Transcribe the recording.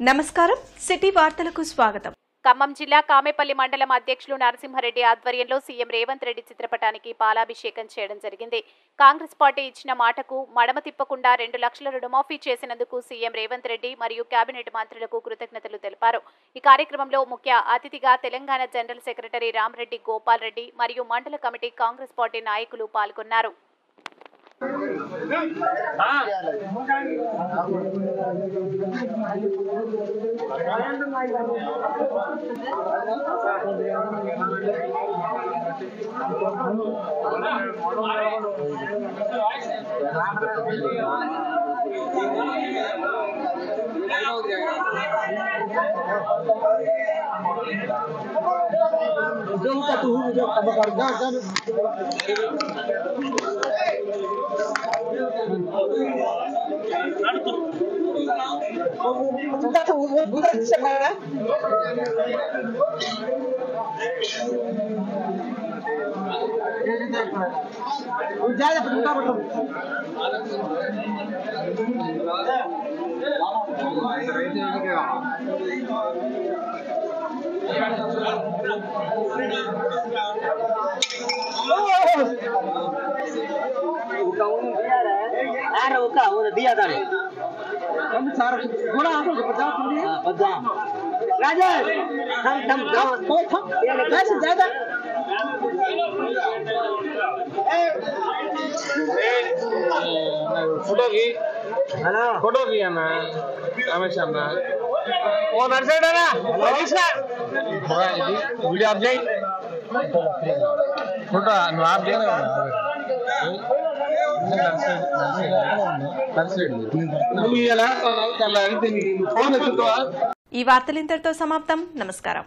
నమస్కారం సిటీ వార్తలకు స్వాగతం. ఖమ్మం జిల్లా కామెపల్లి మండలం అధ్యక్షులు నరసింహారెడ్డి ఆధ్వర్యంలో సీఎం రేవంత్ రెడ్డి చిత్రపటానికి పాలాభిషేకం చేయడం జరిగింది. కాంగ్రెస్ పార్టీ ఇచ్చిన మాటకు మడమ తిప్పకుండా 2 లక్షల రుణమాఫీ చేసినందుకు సీఎం రేవంత్ రెడ్డి మరియు కేబినెట్ మంత్రులకు కృతజ్ఞతలు తెలిపారు. ఈ కార్యక్రమంలో ముఖ్య అతిథిగా తెలంగాణ జనరల్ సెక్రటరీ రామరెడ్డి గోపాల్ రెడ్డి మరియు మండల కమిటీ కాంగ్రెస్ పార్టీ నాయకులు పాల్గొన్నారు. दिया था राजा ज्यादा फोटो की रमेश अన్న ఓ నర్సడరా వీడియో ఆఫ్ చేయి ఫోటో నువ్వు ఆఫ్ చేయనా ఈ వార్తలు ఇంతటితో సమాప్తం. నమస్కారం.